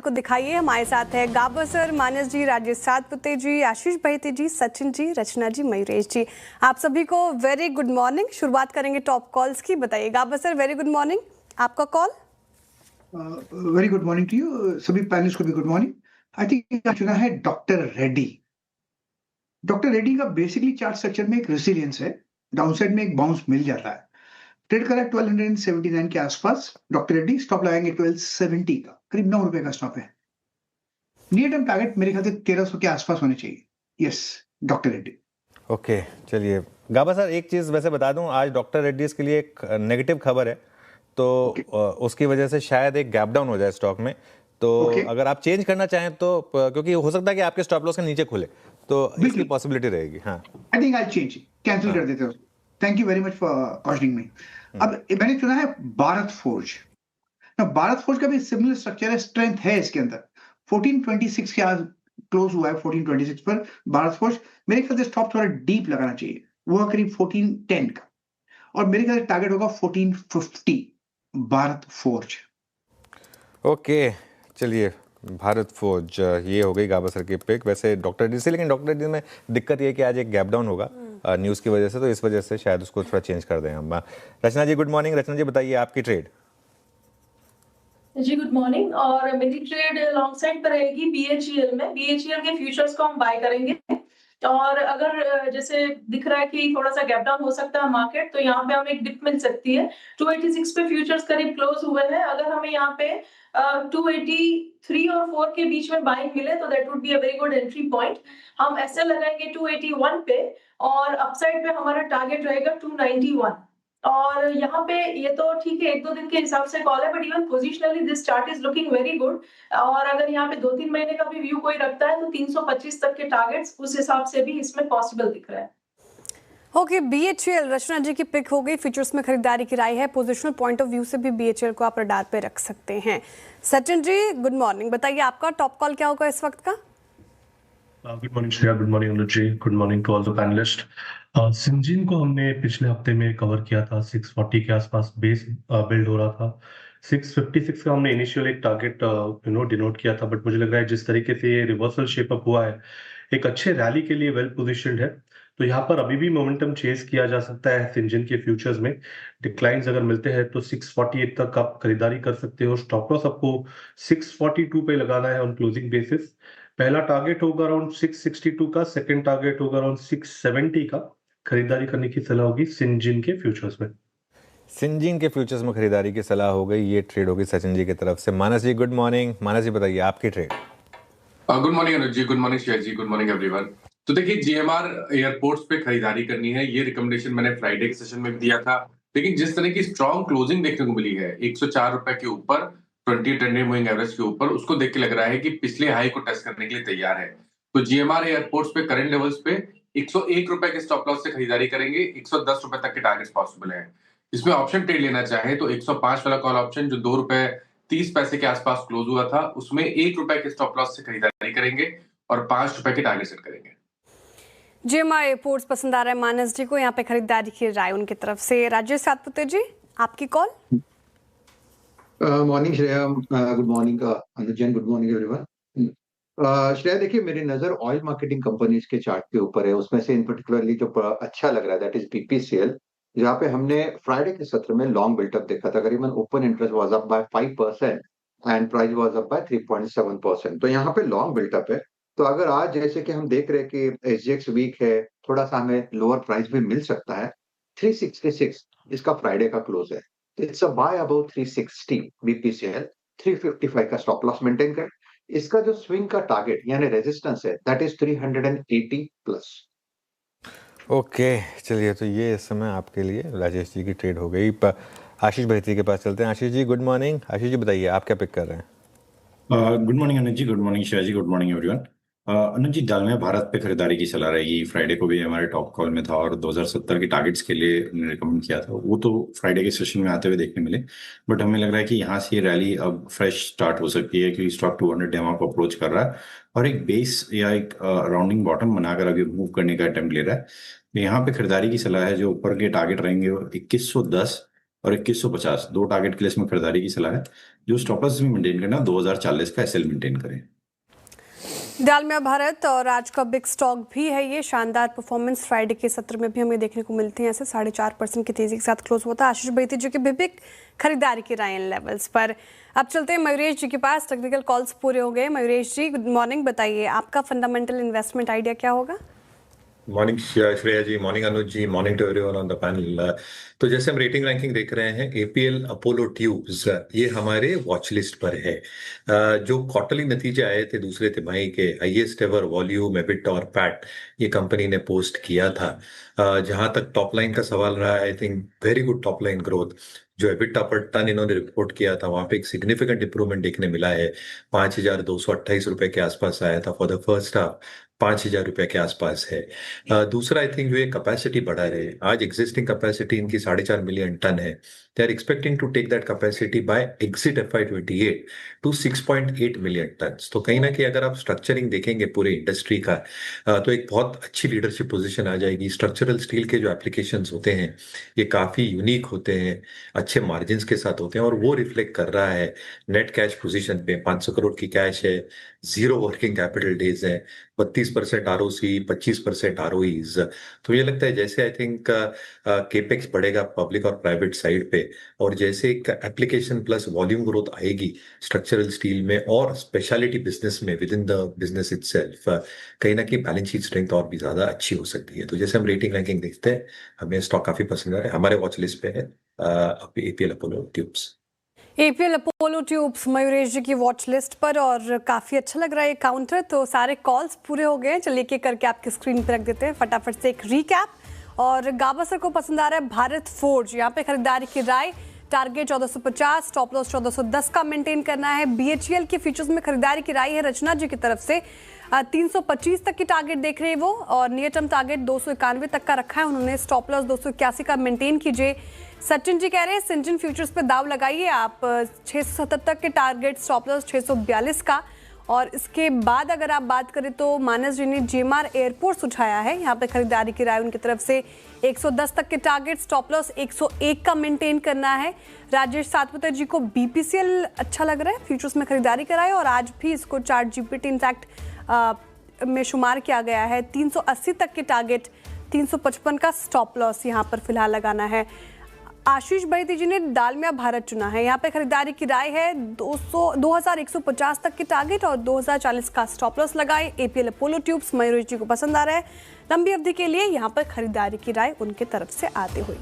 को दिखाइए। हमारे साथ है गाबर सर, मानस जी, राजेश सातपुते जी, आशीष बहेती जी, सचिन जी, रचना जी, मयूरेश जी, आप सभी को वेरी गुड मॉर्निंग। शुरुआत करेंगे टॉप कॉल्स की। बताइए Gabar sir, very good morning, आपका call. Very good morning to you, सभी पैनलिस्ट को भी गुड मॉर्निंग। आई थिंक चुना है डॉक्टर रेड्डी। डॉक्टर रेड्डी का बेसिकली चार्ट स्ट्रक्चर में एक रेसिलियंस है, डाउनसाइड में एक बाउंस मिल जाता है। ट्रेड करा 1279 के आसपास। डॉक्टर रेड्डी स्टॉप लगाएंगे 1270 का, करीब 9 रुपए का स्टॉप है। नियर टर्म टारगेट मेरे ख्याल से 1300 के आसपास होने चाहिए। Yes, doctor Reddy. ओके, चलिए गाबा सर, एक चीज़ वैसे बता दूं, आज डॉक्टर रेड्डीज के लिए एक नेगेटिव खबर है, तो उसकी वजह से शायद एक गैप डाउन हो जाए स्टॉक में। तो अगर आप चेंज करना चाहें तो, क्योंकि हो सकता है कि आपके स्टॉप लॉस के नीचे खुले, तो इसकी पॉसिबिलिटी रहेगी। हाँ, I think I change, cancel कर देते हो। Thank you very much for cautioning me. अब मैंने चुना है भारत फोर्ज। ना, भारत फोर्ज का भी सिमिलर स्ट्रक्चर है, स्ट्रेंथ है इसके अंदर। 1426 के आज क्लोज हुआ है, 1426 पर भारत फोर्ज। मेरे ख्याल से स्टॉप थोड़ा डीप लगाना चाहिए, वो करीब 1410 का, और मेरे ख्याल से टारगेट होगा 1450 भारत फोर्ज। ओके, चलिए भारत फोर्ज, ये हो गई गाबा सर की पिक। वैसे डॉक्टर रेड्डी से, लेकिन डॉक्टर रेड्डी में दिक्कत ये है कि आज एक गैप डाउन होगा न्यूज़ की वजह से, तो इस वजह से शायद उसको थोड़ा चेंज कर दें हम। रचना जी गुड मॉर्निंग। रचना जी बताइए आपकी ट्रेड। जी गुड मॉर्निंग। और मेरी ट्रेड लॉन्ग साइड पर रहेगी बीएचईएल में। बीएचईएल के फ्यूचर्स को हम बाय करेंगे, और अगर जैसे दिख रहा है कि थोड़ा सा गैप डाउन हो सकता है मार्केट, तो यहाँ पे हमें एक डिप मिल सकती है। 286 पे फ्यूचर्स करीब क्लोज हुए हैं। अगर हमें यहाँ पे 283 और 4 के बीच में बाइंग मिले तो that would be a very good entry point. हम एसएल लगाएंगे 281 पे, और अपसाइड पे हमारा टारगेट रहेगा 291। और यहाँ पे ये तो ठीक है, 1-2 दिन के हिसाब से कॉल है, but even positionally this chart is looking very good. और अगर यहाँ पे 2-3 महीने का भी व्यू कोई रखता है तो 325 तक के टारगेट्स उस हिसाब से भी इसमें पॉसिबल दिख रहा है। ओके, बीएचईएल रचना जी की पिक हो गई। फ्यूचर्स में खरीदारी की राय है। पोजिशनल पॉइंट ऑफ व्यू से भी बीएचईएल को आप रडार पे रख सकते हैं। सचिन जी गुड मॉर्निंग, बताइए आपका टॉप कॉल क्या होगा इस वक्त का। Good morning Shreya, good morning Anuj ji, good morning to all the panelist. Syngene को हमने पिछले हफ्ते में कवर किया था, 640 के आसपास बेस बिल्ड हो रहा था। 656 का हमने इनिशियल एक टारगेट डिनोट किया था, बट मुझे लग रहा है जिस तरीके से ये रिवर्सल शेप अप हुआ है, एक अच्छे रैली के लिए वेल पोजिशनड है। तो यहाँ पर अभी भी मोमेंटम चेस किया जा सकता है सिंजीन के फ्यूचर्स में। डिक्लाइंस अगर मिलते हैं तो 648 तक आप खरीदारी कर सकते हो। स्टॉप लॉस आपको 642 पे लगाना है ऑन क्लोजिंग बेसिस। पहला टारगेट होगा अराउंड 662 का, सेकंड टारगेट होगा अराउंड 670 का। खरीदारी करने की सलाह होगी सिंजीन के फ्यूचर्स में। सिंजीन के फ्यूचर्स में खरीदारी की सलाह हो गई। ये ट्रेड होगी सचिन जी की तरफ से। मानस जी गुड मॉर्निंग। मानस जी बताइए आपकी trade. Good morning Anuj ji, good morning Shreya जी, गुड मॉर्निंग एवरीवन। तो देखिए, जीएमआर एयरपोर्ट्स पे खरीदारी करनी है, ये रिकमेंडेशन मैंने फ्राइडे के सेशन में भी दिया था। लेकिन जिस तरह की स्ट्रॉन्ग क्लोजिंग देखने को मिली है 104 रुपए के ऊपर, 20 ट्रेंडिंग मूविंग एवरेज के ऊपर, उसको देख के लग रहा है कि पिछले हाई को टेस्ट करने के लिए तैयार है। तो जीएमआर एयरपोर्ट्स पे करंट लेवल्स पे 101 रुपए के स्टॉप लॉस से खरीदारी करेंगे। 110 रुपए तक के टारगेट्स पॉसिबल है। इसमें ऑप्शन ट्रेड लेना चाहे तो 105 वाला कॉल ऑप्शन जो 2 रुपए 30 पैसे के आसपास क्लोज हुआ था, उसमें 1 रुपए के स्टॉप लॉस से खरीदारी करेंगे और 5 रुपए के टारगेट सेट करेंगे। जीएमआर एयरपोर्ट्स पसंद आ रहा है मानस जी को, यहाँ पे खरीदारी की राय उनकी तरफ से। राजेश सातपुते जी आपकी call. Morning Shreya, good morning Anuj Jain, good morning everyone. Shreya देखिए, मेरी नजर ऑयल मार्केटिंग कंपनीज के चार्ट के ऊपर है। उसमें से इन पर्टिकुलरली जो अच्छा लग रहा है दैट इज बीपीसीएल, जहाँ पे हमने फ्राइडे के सत्र में लॉन्ग बिल्टअप देखा था। करीबन open interest was up by 5% and price was up by 3.7%। तो यहाँ पे लॉन्ग बिल्टअप है। तो अगर आज जैसे कि हम देख रहे हैं कि एसजीएक्स वीक है, थोड़ा सा हमें लोअर प्राइस भी मिल सकता है। 366 इसका फ्राइडे का क्लोज है। It's a by about 360 BPCL. 355 का स्टॉप लॉस मेंटेन कर। इसका जो स्विंग का टारगेट यानी रेजिस्टेंस है दैट इज 380 प्लस। ओके, चलिए तो ये इस समय आपके लिए राजेश जी की ट्रेड हो गई। आशीष बहेती के पास चलते हैं। Ashish ji good morning. आशीष जी बताइए आप क्या पिक कर रहे हैं। Good morning Anuj ji, good morning Shreya जी, गुड मॉर्निंग एवरीवन। अनुज जी, डालमिया भारत पे खरीदारी की सलाह रहेगी। फ्राइडे को भी हमारे टॉप कॉल में था और 2070 के टारगेट्स के लिए हमने रिकमेंड किया था। वो तो फ्राइडे के सेशन में आते हुए देखने मिले, बट हमें लग रहा है कि यहाँ से ये रैली अब फ्रेश स्टार्ट हो सकती है, क्योंकि स्टॉक 200 डेमा को अप्रोच कर रहा है और एक बेस या एक राउंडिंग बॉटम बनाकर अभी मूव करने का अटेम्प्ट ले रहा है। यहाँ पे खरीदारी की सलाह है। जो ऊपर के टारगेट रहेंगे वो 2110 और 2150 दो टारगेट के लिए इसमें खरीदारी की सलाह है। जो स्टॉप लॉस भी मेंटेन करना, 2040 का एसएल मेंटेन करें। डालमिया भारत और आज का बिग स्टॉक भी है ये। शानदार परफॉर्मेंस फ्राइडे के सत्र में भी हमें देखने को मिलती है। ऐसे 4.5% की तेजी के साथ क्लोज हुआ था। आशीष बैती जी के भी बिग खरीदारी की राय इन लेवल्स पर। अब चलते हैं मयूरेश जी के पास। टेक्निकल कॉल्स पूरे हो गए। मयूरेश जी गुड मॉर्निंग, बताइए आपका फंडामेंटल इन्वेस्टमेंट आइडिया क्या होगा? Morning Shreya ji, morning Anuj ji, morning to everyone on the panel. तो जैसे हम रेटिंग रैंकिंग देख रहे हैं, एपीएल अपोलो ट्यूब्स ये हमारे वॉच लिस्ट पर है। जो क्वार्टरली नतीजे आए थे दूसरे तिमाही के, हाईएस्ट एवर वॉल्यूम, एबिट और पैट ये कंपनी ने पोस्ट किया था। जहां तक टॉप लाइन का सवाल रहा, I think very good top line growth. जो एबिटा पर टन इन्होंने रिपोर्ट किया था, वहां पे एक सिग्निफिकेंट इंप्रूवमेंट देखने मिला है। 5228 रुपए के आसपास आया था फॉर द फर्स्ट हाफ, 5000 रुपए के आसपास है। दूसरा, आई थिंक जो ये कैपेसिटी बढ़ा रहे, आज एग्जिस्टिंग कैपेसिटी इनकी 4.5 मिलियन टन है। They are expecting to take that capacity by exit FY28 to 6.8 million ton. तो कहीं ना कहीं अगर आप स्ट्रक्चरिंग देखेंगे पूरे इंडस्ट्री का, तो एक बहुत अच्छी लीडरशिप पोजीशन आ जाएगी। स्ट्रक्चरल स्टील के जो एप्लीकेशंस होते हैं ये काफी यूनिक होते हैं, अच्छे मार्जिन के साथ होते हैं, और वो रिफ्लेक्ट कर रहा है नेट कैश पोजीशन पे। 500 करोड़ की कैश है, 0 वर्किंग कैपिटल डेज है, 32% ROC, 25% ROEs। तो ये लगता है जैसे आई थिंक केपेक्स बढ़ेगा पब्लिक और प्राइवेट साइड पे, और जैसे एक एप्लीकेशन प्लस वॉल्यूम ग्रोथ आएगी स्ट्रक्चरल स्टील में और स्पेशलिटी बिजनेस में with in the business itself, कहीं ना कहीं बैलेंस शीट स्ट्रेंथ और भी ज्यादा अच्छी हो सकती है। तो जैसे हम रेटिंग रैंकिंग देखते हैं, हमें स्टॉक काफी पसंद है, हमारे वॉच लिस्ट पे है एपीएल अपोलो ट्यूब्स। एपीएल अपोलो ट्यूब्स मयूरेश जी की वॉच लिस्ट पर, और काफी अच्छा लग रहा है काउंटर। तो सारे कॉल्स पूरे हो गए हैं, चलिए एक करके आपकी स्क्रीन पर रख देते हैं फटाफट से एक रीकैप। और गावस्कर को पसंद आ रहा है भारत फोर्ज, यहाँ पे खरीदारी की राय, टारगेट 1450, स्टॉप लॉस 1410 का मेंटेन करना है। बीएचईएल के फ्यूचर्स में खरीदारी की राय है रचना जी की तरफ से, 325 तक की टारगेट देख रहे हैं वो, और नियर टर्म टारगेट 291 तक का रखा है उन्होंने। स्टॉप लॉस 281 का मेंटेन कीजिए। सचिन जी कह रहे हैं सिंजिन फ्यूचर्स पे दाव लगाइए आप, 670 तक के टारगेट, स्टॉप लॉस 642 का। और इसके बाद अगर आप बात करें तो मानस जी ने GMR एयरपोर्ट्स उठाया है, यहाँ पे खरीदारी की राय उनकी तरफ से, 110 तक के टारगेट, स्टॉप लॉस 101 का मेंटेन करना है। राजेश सातपुते जी को BPCL अच्छा लग रहा है, फ्यूचर्स में खरीदारी कराए, और आज भी इसको चार्ट GPT इनफैक्ट में शुमार किया गया है। 380 तक के टारगेट, 355 का स्टॉप लॉस यहाँ पर फिलहाल लगाना है। आशीष बैती जी ने डालमिया भारत चुना है, यहाँ पे खरीदारी की राय है, 2150 तक के टारगेट और 2040 का स्टॉप लॉस लगाए। एपीएल अपोलो ट्यूब्स मयूरेश जी को पसंद आ रहा है, लंबी अवधि के लिए यहाँ पर खरीदारी की राय उनके तरफ से आती हुई।